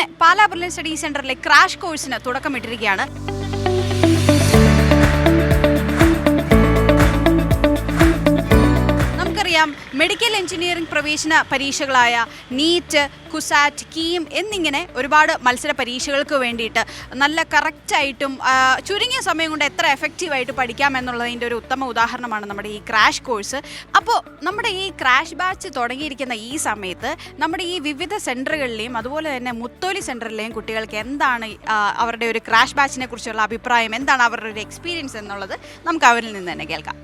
അങ്ങനെ Pala brilliant study സെന്ററിലെ crash കോഴ്സിന് തുടക്കമിട്ടിരിക്കുകയാണ്. നമുക്കറിയാം, മെഡിക്കൽ എഞ്ചിനീയറിംഗ് പ്രവേശന പരീക്ഷകളായ നീറ്റ്, കുസാറ്റ്, കീം എന്നിങ്ങനെ ഒരുപാട് മത്സര പരീക്ഷകൾക്ക് വേണ്ടിയിട്ട് നല്ല കറക്റ്റായിട്ടും ചുരുങ്ങിയ സമയം കൊണ്ട് എത്ര എഫക്റ്റീവായിട്ട് പഠിക്കാം എന്നുള്ളതിൻ്റെ ഒരു ഉത്തമ ഉദാഹരണമാണ് നമ്മുടെ ഈ ക്രാഷ് കോഴ്സ്. അപ്പോൾ നമ്മുടെ ഈ ക്രാഷ് ബാച്ച് തുടങ്ങിയിരിക്കുന്ന ഈ സമയത്ത് നമ്മുടെ ഈ വിവിധ സെൻറ്ററുകളിലെയും അതുപോലെ തന്നെ മുത്തോലി സെൻറ്ററിലെയും കുട്ടികൾക്ക് എന്താണ് അവരുടെ ഒരു ക്രാഷ് ബാച്ചിനെ കുറിച്ചുള്ള അഭിപ്രായം, എന്താണ് അവരുടെ ഒരു എക്സ്പീരിയൻസ് എന്നുള്ളത് നമുക്ക് അവരിൽ നിന്ന് തന്നെ കേൾക്കാം.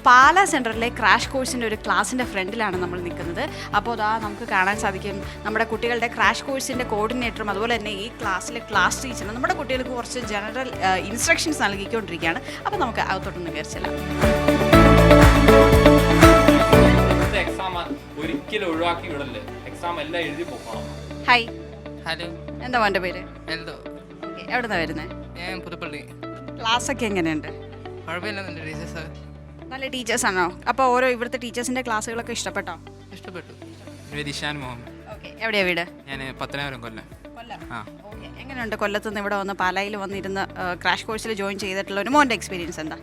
പാലാ സെൻറ്ററിലെ ക്രാഷ് കോഴ്സിൻ്റെ ഒരു ക്ലാസ്സിൻ്റെ ഫ്രണ്ടിലാണ് നമ്മൾ നിൽക്കുന്നത്. അപ്പോൾ അതാ നമുക്ക് കാണാൻ സാധിക്കും നമ്മുടെ കുട്ടികളുടെ ക്രാഷ് കോഴ്സിൻ്റെ കോർഡിനേറ്ററും അതുപോലെ തന്നെ ഈ ക്ലാസ്സിലെ ക്ലാസ് ടീച്ചറും നമ്മുടെ കുട്ടികൾക്ക് കുറച്ച് ജനറൽ ഇൻസ്ട്രക്ഷൻസ് നൽകിക്കൊണ്ടിരിക്കുകയാണ്. അപ്പോൾ നമുക്ക് അകത്തോട്ടൊന്ന് കയറിച്ചെല്ലാം. എക്സാം ഒരിക്കലും ഒഴിവാക്കി വിടല്ലേ, എക്സാം എല്ലാം എഴുതി പോകണം. ഹായ്. ഹലോ. എന്താ മോൻ്റെ പേര്? എന്തോ. എവിടുന്നാണ് വരുന്നത്? ഞാൻ പുതുപ്പള്ളി. ക്ലാസ്സൊക്കെ എങ്ങനെയുണ്ട്? കുഴപ്പമില്ലെന്നുണ്ട് ടീച്ചേഴ്സ്. നല്ല ടീച്ചേഴ്സാണോ? അപ്പോൾ ഓരോ ഇവിടുത്തെ ടീച്ചേഴ്സിൻ്റെ ക്ലാസ്സുകളൊക്കെ ഇഷ്ടപ്പെട്ടോ? ഇഷ്ടപ്പെട്ടു. ദിശാൻ മുഹമ്മദ്. ഓക്കെ, എവിടെയാണ് വീട്? ഞാൻ പത്തനാപുരം കൊല്ലം. ആ, ഓക്കെ. എങ്ങനെയുണ്ട് കൊല്ലത്ത് നിന്ന് ഇവിടെ വന്ന് പാലായിൽ വന്നിരുന്ന് ക്രാഷ് കോഴ്സിൽ ജോയിൻ ചെയ്തിട്ടുള്ള ഒരു മോൻ്റെ എക്സ്പീരിയൻസ് എന്താ?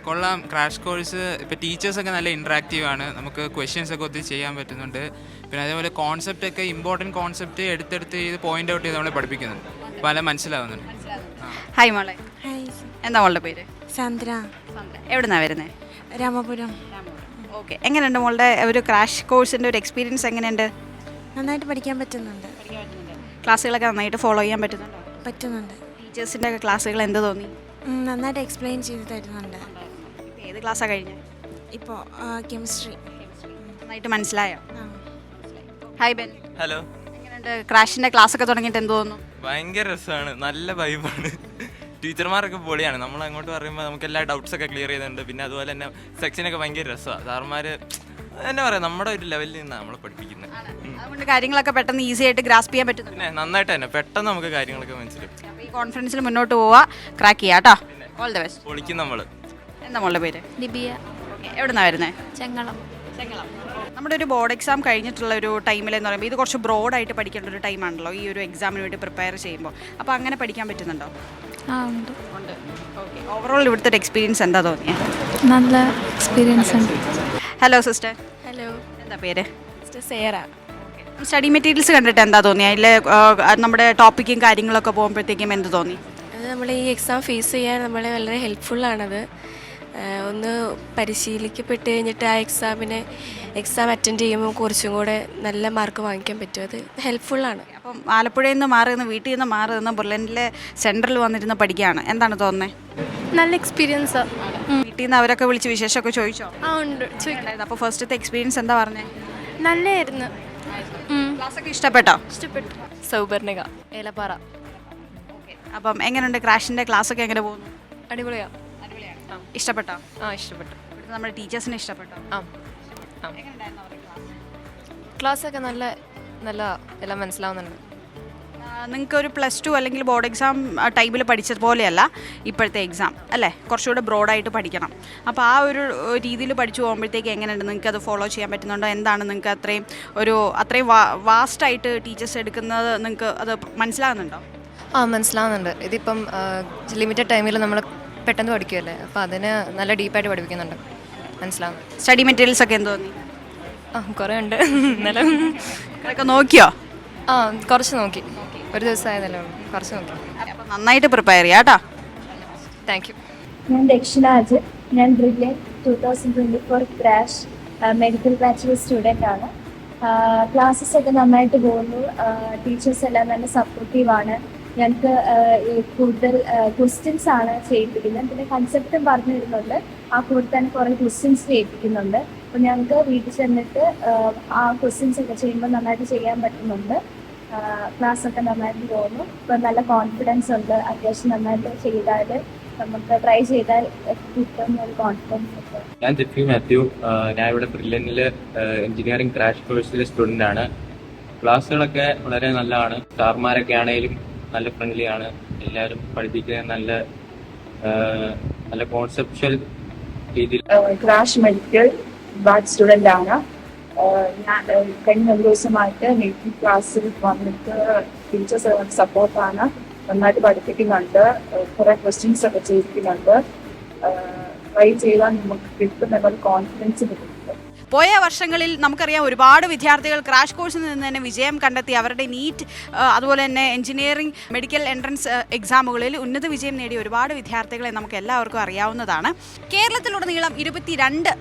കൊള്ളാം. ക്രാഷ് കോഴ്സ് ഇപ്പോൾ ടീച്ചേഴ്സൊക്കെ നല്ല ഇൻട്രാക്റ്റീവ് ആണ്, നമുക്ക് ക്വസ്റ്റ്യൻസ് ഒക്കെ ഒത്തിരി ചെയ്യാൻ പറ്റുന്നുണ്ട്. പിന്നെ അതേപോലെ കോൺസെപ്റ്റ് ഒക്കെ ഇമ്പോർട്ടൻറ്റ് കോൺസെപ്റ്റ് എടുത്തെടുത്ത് ചെയ്ത് പോയിന്റ് ഔട്ട് ചെയ്ത് നമ്മളെ പഠിപ്പിക്കുന്നുണ്ട്. പല മനസ്സിലാവുന്നുണ്ട്. ഹായ് മോളെ. ഹായ്. എന്താ മോളുടെ പേര്? സാന്ദ്ര. എവിടുന്നാണ് വരുന്നത്? രാമപുരം. ഓക്കെ, എങ്ങനെയുണ്ട് മോളുടെ ഒരു ക്രാഷ് കോഴ്സിൻ്റെ ഒരു എക്സ്പീരിയൻസ് എങ്ങനെയുണ്ട്? നന്നായിട്ട് പഠിക്കാൻ പറ്റുന്നുണ്ട്. ക്ലാസ്സുകളൊക്കെ നന്നായിട്ട് ഫോളോ ചെയ്യാൻ പറ്റുന്നുണ്ട്. ടീച്ചേഴ്സിൻ്റെ ക്ലാസ്സുകൾ എന്ത് തോന്നി? നന്നായിട്ട് എക്സ്പ്ലെയിൻ ചെയ്ത് തരുന്നുണ്ട്. ഏത് ക്ലാസ്സാണ് കഴിഞ്ഞത്? ഇപ്പോൾ കെമിസ്ട്രി. നന്നായിട്ട് മനസ്സിലായോ? Hi Ben. ഹലോ. എങ്ങനെയുണ്ട് ക്രാഷിൻ്റെ ക്ലാസ്സൊക്കെ തുടങ്ങിയിട്ട് എന്ത് തോന്നുന്നു? ഭയങ്കര രസമാണ്, നല്ല വൈബാണ്. ടീച്ചർമാരൊക്കെ പൊളിയാണ്. നമ്മൾ അങ്ങോട്ട് പറയുമ്പോൾ നമുക്ക് എല്ലാ ഡൗട്ട്സൊക്കെ ക്ലിയർ ചെയ്തിട്ടുണ്ട്. പിന്നെ അതുപോലെ തന്നെ സെക്ഷനൊക്കെ ഭയങ്കര രസമാണ്. സാർമാർ എന്താ പറയുക, നമ്മുടെ ഒരു ലെവലിൽ നിന്നാണ് നമ്മളെ പഠിപ്പിക്കുന്നത്. അതുകൊണ്ട് കാര്യങ്ങളൊക്കെ പെട്ടെന്ന് ഈസി ആയിട്ട് ഗ്രാസ്പ് ചെയ്യാൻ പറ്റുന്നു. പിന്നെ നന്നായിട്ട് തന്നെ പെട്ടെന്ന് നമുക്ക് കാര്യങ്ങളൊക്കെ മനസ്സിലാവും. അപ്പോൾ ഈ കോൺഫിഡൻസിൽ മുന്നോട്ട് പോവുക, ക്രാക്ക് ചെയ്യാം കേട്ടോ. All the best. പൊളിക്കും നമ്മൾ. എന്താ മോളുടെ പേര്? ലിബിയ. എവിടുന്നാണ് വരുന്നത്? ചെങ്ങളം. നമ്മുടെ ഒരു ബോർഡ് എക്സാം കഴിഞ്ഞിട്ടുള്ള ഒരു ടൈമിലെന്ന് പറയുമ്പോൾ ഇത് കുറച്ച് ബ്രോഡായിട്ട് പഠിക്കേണ്ട ഒരു ടൈമാണല്ലോ ഈ ഒരു എക്സാമിന് വേണ്ടി പ്രിപ്പയർ ചെയ്യുമ്പോൾ. അപ്പോൾ അങ്ങനെ പഠിക്കാൻ പറ്റുന്നുണ്ടോ? ഉണ്ട്. ഓക്കെ, ഓവറോൾ ഇവിടുത്തെ ഒരു എക്സ്പീരിയൻസ് എന്താ തോന്നിയത്? നല്ല എക്സ്പീരിയൻസ് ഉണ്ട്. Hello sister. ഹലോ. എന്താ പേര്? സിസ്റ്റർ സേറ. സ്റ്റഡി മെറ്റീരിയൽസ് കണ്ടിട്ട് എന്താ തോന്നിയത്? അതിൽ നമ്മുടെ ടോപ്പിക്കും കാര്യങ്ങളൊക്കെ പോകുമ്പോഴത്തേക്കും എന്ത് തോന്നി? അത് നമ്മൾ ഈ എക്സാം ഫേസ് ചെയ്യാൻ നമ്മളെ വളരെ ഹെൽപ്ഫുള്ളാണത്. ഒന്ന് പരിശീലിക്കപ്പെട്ട് കഴിഞ്ഞിട്ട് ആ എക്സാം അറ്റൻഡ് ചെയ്യുമ്പോൾ കുറച്ചും കൂടെ നല്ല മാർക്ക് വാങ്ങിക്കാൻ പറ്റും. അത് ഹെൽപ്ഫുള്ളാണ്. അപ്പം ആലപ്പുഴയിൽ നിന്ന് മാറി നിന്ന് വീട്ടിൽ നിന്ന് മാറി നിന്ന് ബുർലൻഡിലെ സെൻറ്ററിൽ വന്നിരുന്ന് പഠിക്കുകയാണ്. എന്താണ് തോന്നുന്നത്? നല്ല എക്സ്പീരിയൻസ്. വീട്ടിൽ നിന്ന് അവരൊക്കെ വിളിച്ച് വിശേഷമൊക്കെ ചോദിച്ചോ? ആ ഉണ്ട്, ചോദിക്കണ്ടായിരുന്നു. അപ്പോൾ ഫസ്റ്റത്തെ എക്സ്പീരിയൻസ് എന്താ പറഞ്ഞത്? നല്ലായിരുന്നു. ക്ലാസ്സൊക്കെ ഇഷ്ടപ്പെട്ടോ? ഇഷ്ടപ്പെട്ടു. സൗപർണിക, ഏലപ്പാറ. അപ്പം എങ്ങനെയുണ്ട് ക്രാഷിൻ്റെ ക്ലാസ്സൊക്കെ എങ്ങനെ പോകുന്നു? അടിപൊളിയാ. ഇഷ്ടപ്പെട്ടോ? ആ, ഇഷ്ടപ്പെട്ടു. ഇവിടുത്തെ നമ്മുടെ ടീച്ചേഴ്സിനെ ഇഷ്ടപ്പെട്ടോ? ആ, ക്ലാസ്സൊക്കെ നല്ല എല്ലാം മനസ്സിലാവുന്നുണ്ട്. നിങ്ങൾക്ക് ഒരു +2 അല്ലെങ്കിൽ ബോർഡ് എക്സാം ടൈമിൽ പഠിച്ചതുപോലെയല്ല ഇപ്പോഴത്തെ എക്സാം അല്ലേ, കുറച്ചുകൂടെ ബ്രോഡായിട്ട് പഠിക്കണം. അപ്പോൾ ആ ഒരു രീതിയിൽ പഠിച്ചു പോകുമ്പോഴത്തേക്ക് എങ്ങനെയുണ്ട്, നിങ്ങൾക്ക് അത് ഫോളോ ചെയ്യാൻ പറ്റുന്നുണ്ടോ? എന്താണ് നിങ്ങൾക്ക് അത്രയും വാസ്റ്റായിട്ട് ടീച്ചേഴ്സ് എടുക്കുന്നത്, നിങ്ങൾക്ക് അത് മനസ്സിലാകുന്നുണ്ടോ? മനസ്സിലാവുന്നുണ്ട്. ഇതിപ്പം ലിമിറ്റഡ് ടൈമിൽ നമ്മൾ പെട്ടെന്ന് പഠിക്കുമല്ലേ, അപ്പോൾ അതിന് നല്ല ഡീപ്പായിട്ട് പഠിപ്പിക്കുന്നുണ്ട്. മനസ്സിലാവും. സ്റ്റഡി മെറ്റീരിയൽസ് ഒക്കെ എന്ത് തോന്നി? കുറേ ഉണ്ട്. ഇന്നലെ അതൊക്കെ നോക്കിയോ? കുറച്ച് നോക്കി. ഒരു ദിവസമായതല്ലേ ഉള്ളൂ, കുറച്ച് നോക്കി. അപ്പോൾ നന്നായിട്ട് പ്രിപ്പയർ ചെയ്യാം കേട്ടോ. Thank you. ഞാൻ ദക്ഷിണാജ്. ഞാൻ brilliant 2024 crash medical bachelor student ആണ്. ക്ലാസ്സസ് ഒക്കെ നന്നായിട്ട് പോകുന്നു. ടീച്ചേഴ്സ് എല്ലാം നല്ല സപ്പോർട്ടീവാണ്. ഞങ്ങൾക്ക് കൂടുതൽ ക്വസ്റ്റ്യൻസ് ആണ് ചെയ്യിപ്പിക്കുന്നത്. പിന്നെ കൺസെപ്റ്റും പറഞ്ഞു തരുന്നുണ്ട്. ആ കൂടെ തന്നെ കുറേ ക്വസ്റ്റ്യൻസ് ചെയ്യിപ്പിക്കുന്നുണ്ട്. അപ്പോൾ ഞങ്ങൾക്ക് വീട്ടിൽ ചെന്നിട്ട് ആ ക്വസ്റ്റ്യൻസ് ഒക്കെ ചെയ്യുമ്പോൾ നന്നായിട്ട് ചെയ്യാൻ പറ്റുന്നുണ്ട്. ക്ലാസ്സൊക്കെ നന്നായിട്ട് പോകുന്നു. ഇപ്പോൾ നല്ല കോൺഫിഡൻസ് ഉണ്ട്. അത്യാവശ്യം നന്നായിട്ട് ചെയ്താൽ നമുക്ക് ട്രൈ ചെയ്താൽ കിട്ടുന്ന ഒരു കോൺഫിഡൻസ് ഉണ്ട്. ഞാൻ ജിഫി മാത്യു. ഞാൻ ഇവിടെ ബ്രില്യനിൽ എഞ്ചിനീയറിംഗ് ക്രാഷ് കോഴ്സിലെ സ്റ്റുഡൻ്റ് ആണ്. ക്ലാസ്സുകളൊക്കെ വളരെ നല്ലതാണ്. സാർമാരൊക്കെ ആണെങ്കിലും നല്ല ഫ്രണ്ട്ലി ആണ്. എല്ലാവരും പഠിപ്പിക്കുന്നത് നല്ല കോൺസെപ്ച്വൽ രീതിയിൽ. ക്രാഷ് മെഡിക്കൽ ബാച്ച് സ്റ്റുഡൻ്റ് ആണ്. ഞാൻ കഴിഞ്ഞ ഒരു ദിവസമായിട്ട് നെയ്റ്റിംഗ് ക്ലാസ്സിൽ വന്നിട്ട് ടീച്ചേഴ്സ് സപ്പോർട്ടാണ്. നന്നായിട്ട് പഠിപ്പിക്കുന്നുണ്ട്. കുറേ ക്വസ്റ്റ്യൻസ് ഒക്കെ ചെയ്യിപ്പിക്കുന്നുണ്ട്. ട്രൈ ചെയ്താൽ നമുക്ക് കിട്ടുന്ന കോൺഫിഡൻസ് കിട്ടുന്നുണ്ട്. പോയ വർഷങ്ങളിൽ നമുക്കറിയാം ഒരുപാട് വിദ്യാർത്ഥികൾ ക്രാഷ് കോഴ്സിൽ നിന്ന് തന്നെ വിജയം കണ്ടെത്തി അവരുടെ നീറ്റ് അതുപോലെ തന്നെ എഞ്ചിനീയറിംഗ് മെഡിക്കൽ എൻട്രൻസ് എക്സാമുകളിൽ ഉന്നത വിജയം നേടിയ ഒരുപാട് വിദ്യാർത്ഥികളെ നമുക്ക് എല്ലാവർക്കും അറിയാവുന്നതാണ്. കേരളത്തിലുടനീളം 22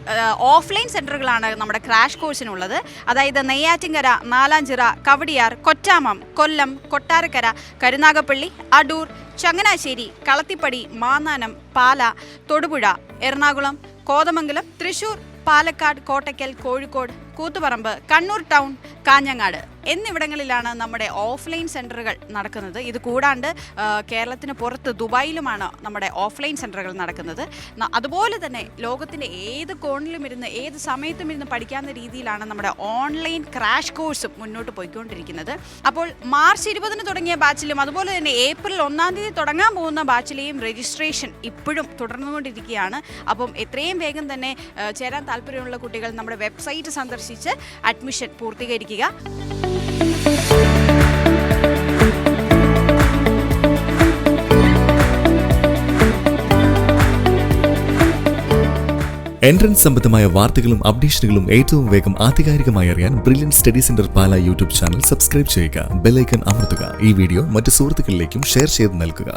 ഓഫ്ലൈൻ സെൻറ്ററുകളാണ് നമ്മുടെ ക്രാഷ് കോഴ്സിനുള്ളത്. അതായത് നെയ്യാറ്റിൻകര, നാലാഞ്ചിറ, കവടിയാർ, കൊറ്റാമം, കൊല്ലം, കൊട്ടാരക്കര, കരുനാഗപ്പള്ളി, അടൂർ, ചങ്ങനാശ്ശേരി, കളത്തിപ്പടി, മാന്നാനം, പാല, തൊടുപുഴ, എറണാകുളം, കോതമംഗലം, തൃശൂർ, പാലക്കാട്, കോട്ടയ്ക്കൽ, കോഴിക്കോട്, കൂത്തുപറമ്പ്, കണ്ണൂർ ടൗൺ, കാഞ്ഞങ്ങാട് എന്നിവിടങ്ങളിലാണ് നമ്മുടെ ഓഫ്ലൈൻ സെൻറ്ററുകൾ നടക്കുന്നത്. ഇത് കൂടാണ്ട് കേരളത്തിന് പുറത്ത് ദുബായിലുമാണ് നമ്മുടെ ഓഫ്ലൈൻ സെൻറ്ററുകൾ നടക്കുന്നത്. അതുപോലെ തന്നെ ലോകത്തിൻ്റെ ഏത് കോണിലും ഇരുന്ന് ഏത് സമയത്തും ഇരുന്ന് പഠിക്കാവുന്ന രീതിയിലാണ് നമ്മുടെ ഓൺലൈൻ ക്രാഷ് കോഴ്സും മുന്നോട്ട് പോയിക്കൊണ്ടിരിക്കുന്നത്. അപ്പോൾ മാർച്ച് 20 തുടങ്ങിയ ബാച്ചിലും അതുപോലെ തന്നെ ഏപ്രിൽ 1 തുടങ്ങാൻ പോകുന്ന ബാച്ചിലെയും രജിസ്ട്രേഷൻ ഇപ്പോഴും തുടർന്നുകൊണ്ടിരിക്കുകയാണ്. അപ്പം എത്രയും വേഗം തന്നെ ചേരാൻ താല്പര്യമുള്ള കുട്ടികൾ നമ്മുടെ വെബ്സൈറ്റ് സന്ദർശിച്ച് അഡ്മിഷൻ പൂർത്തീകരിക്കുക. എൻട്രൻസ് സംബന്ധമായ വാർത്തകളും അപ്ഡേഷനുകളും ഏറ്റവും വേഗം ആധികാരികമായി അറിയാൻ ബ്രില്യൻ സ്റ്റഡി സെന്റർ പാല യൂട്യൂബ് ചാനൽ സബ്സ്ക്രൈബ് ചെയ്യുക. ബെൽ ഐക്കൺ അമർത്തുക. ഈ വീഡിയോ മറ്റു സുഹൃത്തുക്കളിലേക്കും ഷെയർ ചെയ്ത് നൽകുക.